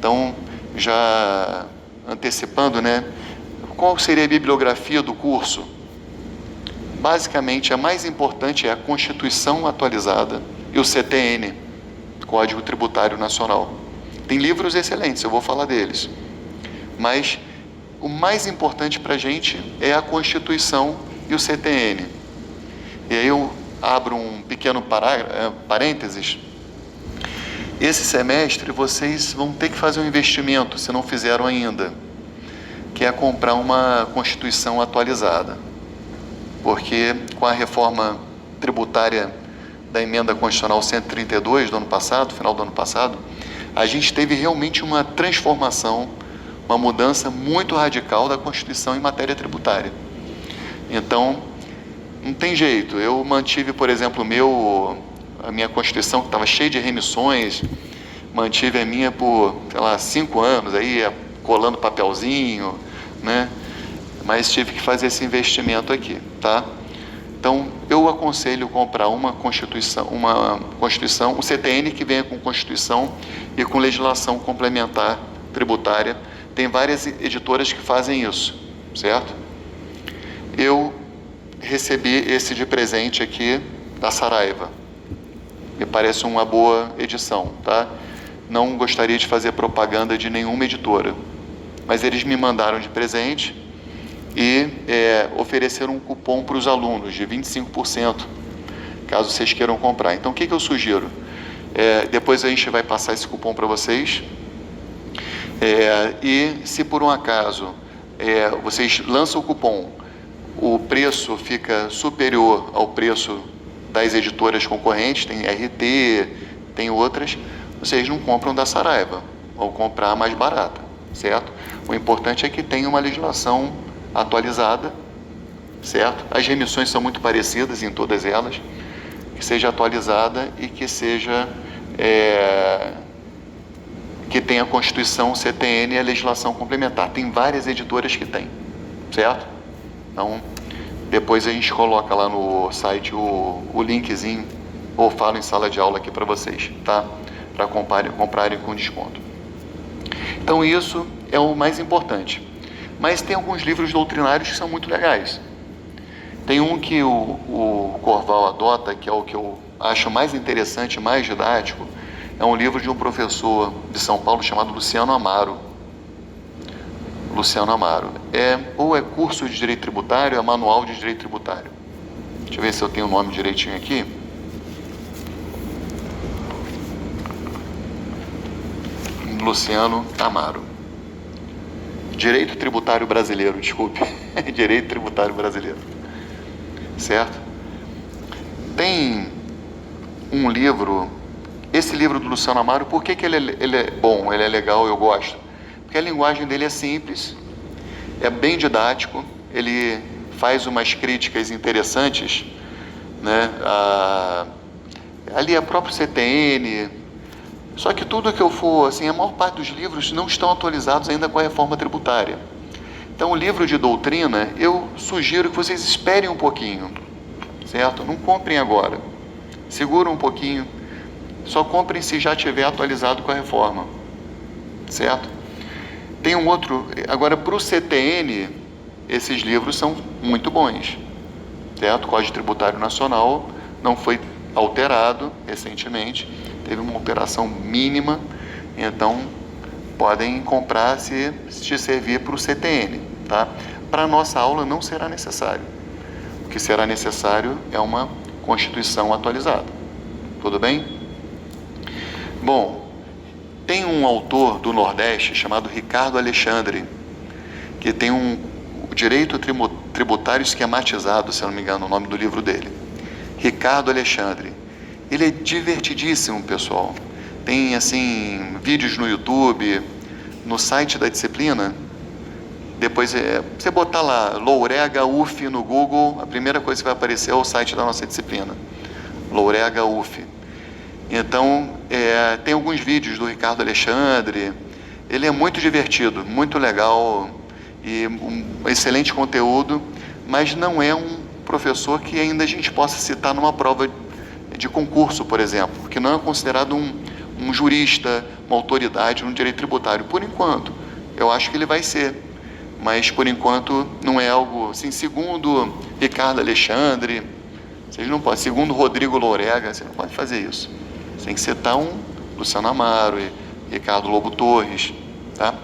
Então, já antecipando, né? Qual seria a bibliografia do curso? Basicamente, a mais importante é a Constituição atualizada e o CTN, Código Tributário Nacional. Tem livros excelentes, eu vou falar deles. Mas o mais importante para a gente é a Constituição e o CTN. E aí eu abro um pequeno parênteses. Esse semestre vocês vão ter que fazer um investimento, se não fizeram ainda, que é comprar uma Constituição atualizada. Porque com a reforma tributária da emenda constitucional 132 do ano passado, final do ano passado, a gente teve realmente uma transformação, uma mudança muito radical da Constituição em matéria tributária. Então, não tem jeito. Eu mantive, por exemplo, a minha Constituição, que estava cheia de remissões, mantive a minha por, 5 anos, aí colando papelzinho, né? Mas tive que fazer esse investimento aqui, tá? Então, eu aconselho comprar uma Constituição, um CTN que venha com Constituição e com legislação complementar tributária. Tem várias editoras que fazem isso, certo? Eu recebi esse de presente aqui da Saraiva. Me parece uma boa edição, tá? Não gostaria de fazer propaganda de nenhuma editora, mas eles me mandaram de presente e ofereceram um cupom para os alunos de 25%, caso vocês queiram comprar. Então, o que eu sugiro? Depois a gente vai passar esse cupom para vocês. E se por um acaso vocês lançam o cupom, o preço fica superior ao preço das editoras concorrentes, tem RT, tem outras, vocês não compram da Saraiva, vão comprar mais barata, certo? O importante é que tenha uma legislação atualizada, certo? As remissões são muito parecidas em todas elas, que seja atualizada e que seja que tenha a Constituição, o CTN e a legislação complementar. Tem várias editoras que tem, certo? Então, depois a gente coloca lá no site o linkzinho, ou falo em sala de aula aqui para vocês, tá? Para comprarem com desconto. Então, isso é o mais importante. Mas tem alguns livros doutrinários que são muito legais. Tem um que o Corval adota, que é o que eu acho mais interessante, mais didático. É um livro de um professor de São Paulo chamado Luciano Amaro. Luciano Amaro. Ou é curso de Direito Tributário, é manual de Direito Tributário. Deixa eu ver se eu tenho o nome direitinho aqui. Luciano Amaro. Direito Tributário Brasileiro, desculpe. Direito Tributário Brasileiro. Certo? Tem um livro, esse livro do Luciano Amaro, por que ele é bom, ele é legal, eu gosto? Porque a linguagem dele é simples, é bem didático, ele faz umas críticas interessantes, né? Ali é próprio CTN, só que tudo que eu for, assim, a maior parte dos livros não estão atualizados ainda com a reforma tributária. Então, o livro de doutrina, eu sugiro que vocês esperem um pouquinho, certo? Não comprem agora, segura um pouquinho, só comprem se já tiver atualizado com a reforma, certo? Tem um outro, agora para o CTN, esses livros são muito bons, certo? O Código Tributário Nacional não foi alterado recentemente, teve uma alteração mínima, então podem comprar se te servir para o CTN, tá? Para a nossa aula não será necessário. O que será necessário é uma Constituição atualizada. Tudo bem? Bom, tem um autor do Nordeste chamado Ricardo Alexandre, que tem um Direito Tributário Esquematizado, se eu não me engano, o nome do livro dele. Ricardo Alexandre. Ele é divertidíssimo, pessoal. Tem, assim, vídeos no YouTube, no site da disciplina. Depois, você botar lá, Lourega UF no Google, a primeira coisa que vai aparecer é o site da nossa disciplina. Lourega UF. Então, tem alguns vídeos do Ricardo Alexandre. Ele é muito divertido, muito legal e um excelente conteúdo, mas não é um professor que ainda a gente possa citar numa prova de concurso, por exemplo, porque não é considerado um um jurista, uma autoridade no direito tributário. Por enquanto, eu acho que ele vai ser, mas por enquanto não é algo assim. Segundo Ricardo Alexandre, vocês não podem. Segundo Rodrigo Lourega, você não pode fazer isso. Você tem que citar um Luciano Amaro e Ricardo Lobo Torres, tá?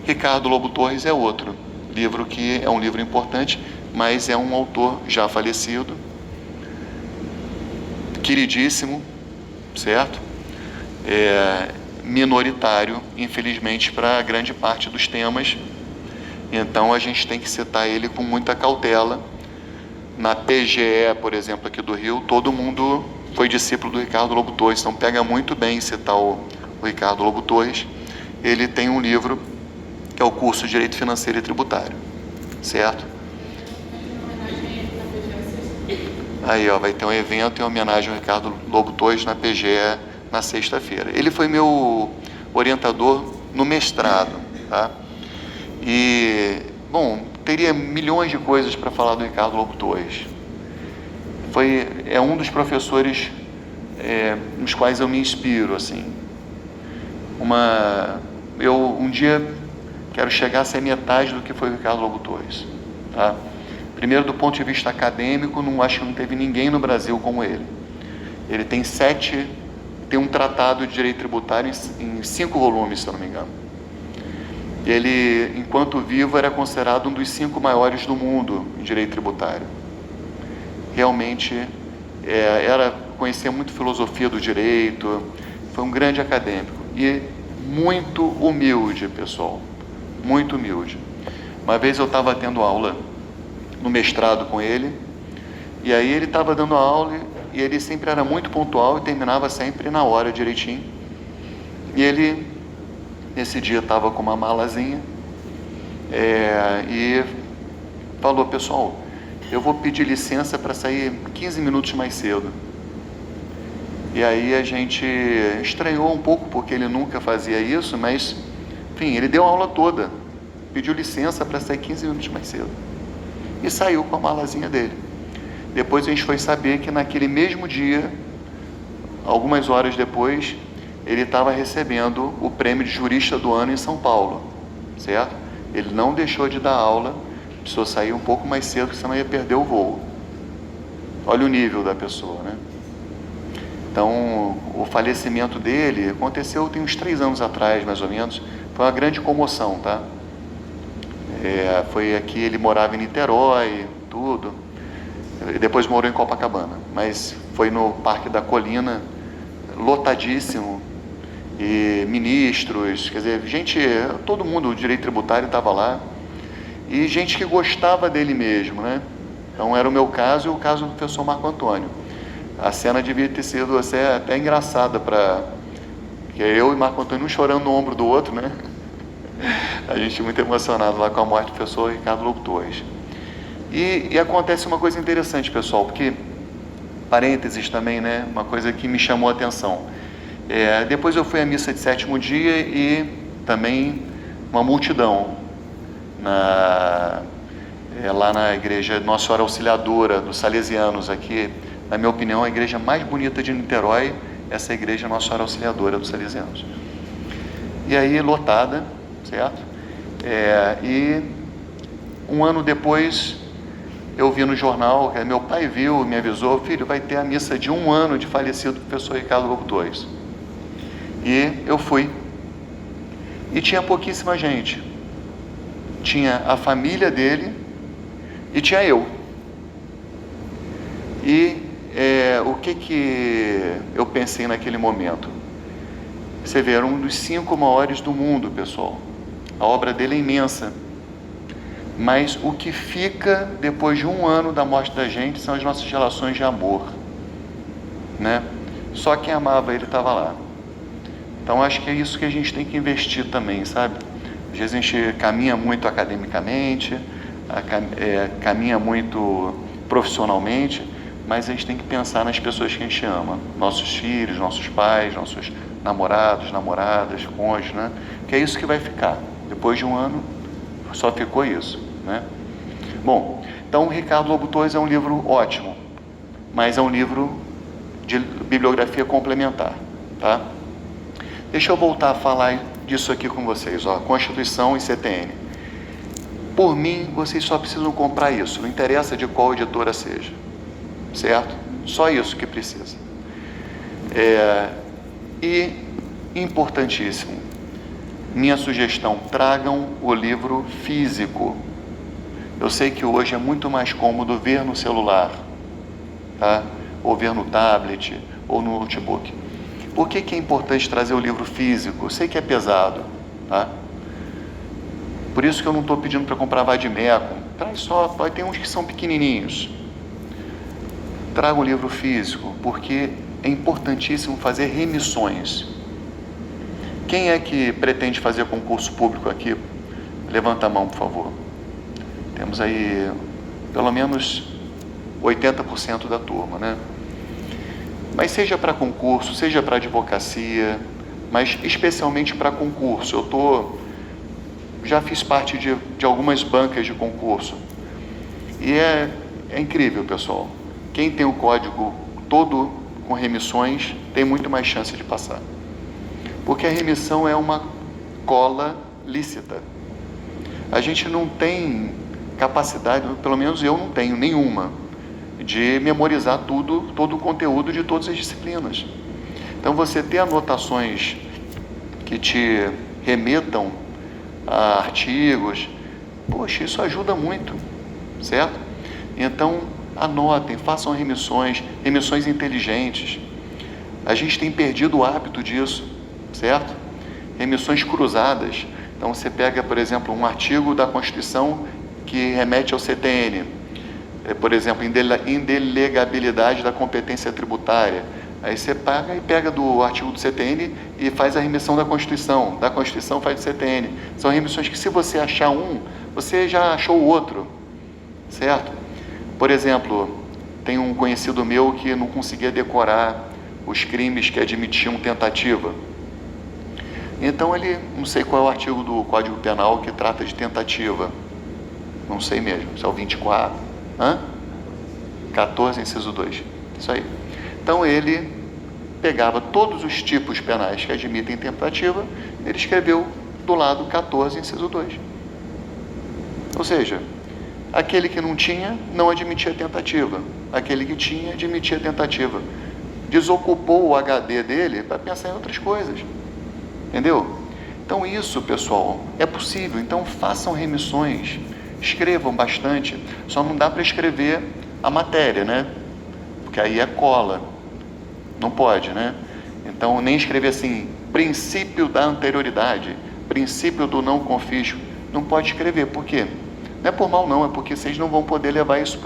Ricardo Lobo Torres é outro livro que é um livro importante, mas é um autor já falecido, queridíssimo, certo? Minoritário, infelizmente, para grande parte dos temas. Então a gente tem que citar ele com muita cautela. Na PGE, por exemplo, aqui do Rio, todo mundo foi discípulo do Ricardo Lobo Torres, então pega muito bem citar o Ricardo Lobo Torres. Ele tem um livro que é o curso de Direito Financeiro e Tributário, certo? Aí, ó, vai ter um evento em homenagem ao Ricardo Lobo Torres na PGE na sexta-feira. Ele foi meu orientador no mestrado, tá? E, bom, teria milhões de coisas para falar do Ricardo Lobo Torres. É um dos professores nos quais eu me inspiro, assim. Eu um dia quero chegar a ser metade do que foi o Ricardo Lobo Torres, tá? Primeiro, do ponto de vista acadêmico, acho que não teve ninguém no Brasil como ele. Ele tem um tratado de direito tributário em 5 volumes, se eu não me engano. Ele, enquanto vivo, era considerado um dos 5 maiores do mundo em direito tributário. Realmente, conhecia muito filosofia do direito, foi um grande acadêmico e muito humilde, pessoal, muito humilde. Uma vez eu estava tendo aula no mestrado com ele, e aí ele estava dando aula e ele sempre era muito pontual e terminava sempre na hora direitinho. E ele, nesse dia, estava com uma malazinha e falou: pessoal, eu vou pedir licença para sair 15 minutos mais cedo. E aí a gente estranhou um pouco, porque ele nunca fazia isso, mas, enfim, ele deu a aula toda, pediu licença para sair 15 minutos mais cedo e saiu com a malazinha dele. Depois a gente foi saber que naquele mesmo dia, algumas horas depois, ele estava recebendo o prêmio de jurista do ano em São Paulo, certo? Ele não deixou de dar aula, precisou sair um pouco mais cedo, porque senão ia perder o voo. Olha o nível da pessoa, né? Então, o falecimento dele aconteceu tem uns 3 anos atrás, mais ou menos. Foi uma grande comoção, tá? Foi aqui, ele morava em Niterói, tudo. Depois morou em Copacabana, mas foi no Parque da Colina, lotadíssimo, e ministros, quer dizer, gente, todo mundo, o direito tributário estava lá, e gente que gostava dele mesmo, né? Então era o meu caso e o caso do professor Marco Antônio. A cena devia ter sido até engraçada, que eu e Marco Antônio um chorando no ombro do outro, né? A gente muito emocionado lá com a morte do professor Ricardo Lobo Torres. E acontece uma coisa interessante, pessoal, porque, parênteses também, né? Uma coisa que me chamou a atenção. Depois eu fui à missa de 7º dia e também uma multidão lá na igreja Nossa Senhora Auxiliadora dos Salesianos, aqui, na minha opinião, a igreja mais bonita de Niterói, essa igreja Nossa Senhora Auxiliadora dos Salesianos. E aí, lotada, certo? E um ano depois, eu vi no jornal, meu pai viu, me avisou: filho, vai ter a missa de 1 ano de falecido do professor Ricardo Lobo Torres. E eu fui. E tinha pouquíssima gente. Tinha a família dele e tinha eu. E o que eu pensei naquele momento? Você vê, era um dos 5 maiores do mundo, pessoal. A obra dele é imensa. Mas o que fica depois de 1 ano da morte da gente são as nossas relações de amor, né? Só quem amava ele estava lá. Então acho que é isso que a gente tem que investir também, sabe? Às vezes a gente caminha muito academicamente, caminha muito profissionalmente, mas a gente tem que pensar nas pessoas que a gente ama, nossos filhos, nossos pais, nossos namorados, namoradas, cônjuges, né? Que é isso que vai ficar. Depois de 1 ano, só ficou isso, né? Bom, então Ricardo Lobo Torres é um livro ótimo, mas é um livro de bibliografia complementar, tá? Deixa eu voltar a falar disso aqui com vocês, ó, Constituição e CTN. Por mim, vocês só precisam comprar isso, não interessa de qual editora seja, certo? Só isso que precisa. E, importantíssimo, minha sugestão, tragam o livro físico. Eu sei que hoje é muito mais cômodo ver no celular, tá? Ou ver no tablet, ou no notebook. Por que é importante trazer o livro físico? Eu sei que é pesado, tá? Por isso que eu não estou pedindo para comprar vade-mecum. Traz só, vai ter uns que são pequenininhos. Traga o livro físico, porque é importantíssimo fazer remissões. Quem é que pretende fazer concurso público aqui? Levanta a mão, por favor. Temos aí pelo menos 80% da turma, né? Mas seja para concurso, seja para advocacia, mas especialmente para concurso. Já fiz parte de algumas bancas de concurso. E é incrível, pessoal. Quem tem o código todo com remissões tem muito mais chance de passar. Porque a remissão é uma cola lícita. A gente não tem capacidade, pelo menos eu não tenho nenhuma, de memorizar todo o conteúdo de todas as disciplinas. Então, você ter anotações que te remetam a artigos, poxa, isso ajuda muito, certo? Então, anotem, façam remissões inteligentes. A gente tem perdido o hábito disso, certo? Remissões cruzadas. Então, você pega, por exemplo, um artigo da Constituição que remete ao CTN, por exemplo, indelegabilidade da competência tributária. Aí você pega do artigo do CTN e faz a remissão da Constituição faz do CTN. São remissões que, se você achar um, você já achou o outro, certo? Por exemplo, tem um conhecido meu que não conseguia decorar os crimes que admitiam tentativa. Então ele, não sei qual é o artigo do Código Penal que trata de tentativa, não sei mesmo, se é o 24, 14, inciso 2, isso aí. Então ele pegava todos os tipos penais que admitem tentativa, ele escreveu do lado 14, inciso 2. Ou seja, aquele que não tinha, não admitia tentativa, aquele que tinha, admitia tentativa. Desocupou o HD dele para pensar em outras coisas. Entendeu? Então isso, pessoal, é possível. Então façam remissões, escrevam bastante. Só não dá para escrever a matéria, né? Porque aí é cola. Não pode, né? Então nem escrever assim, princípio da anterioridade, princípio do não confisco. Não pode escrever. Por quê? Não é por mal não, é porque vocês não vão poder levar isso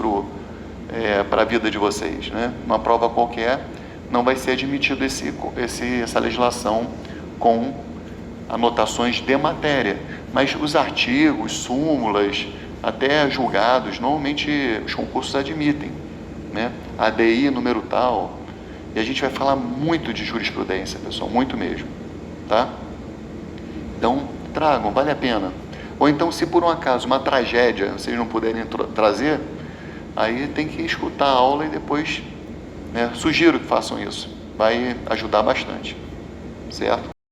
para a vida de vocês, né? Uma prova qualquer não vai ser admitido essa legislação com anotações de matéria, mas os artigos, súmulas, até julgados, normalmente os concursos admitem, né? ADI número tal, e a gente vai falar muito de jurisprudência, pessoal, muito mesmo, tá? Então, tragam, vale a pena. Ou então, se por um acaso uma tragédia vocês não puderem trazer, aí tem que escutar a aula e depois, né, sugiro que façam isso, vai ajudar bastante, certo?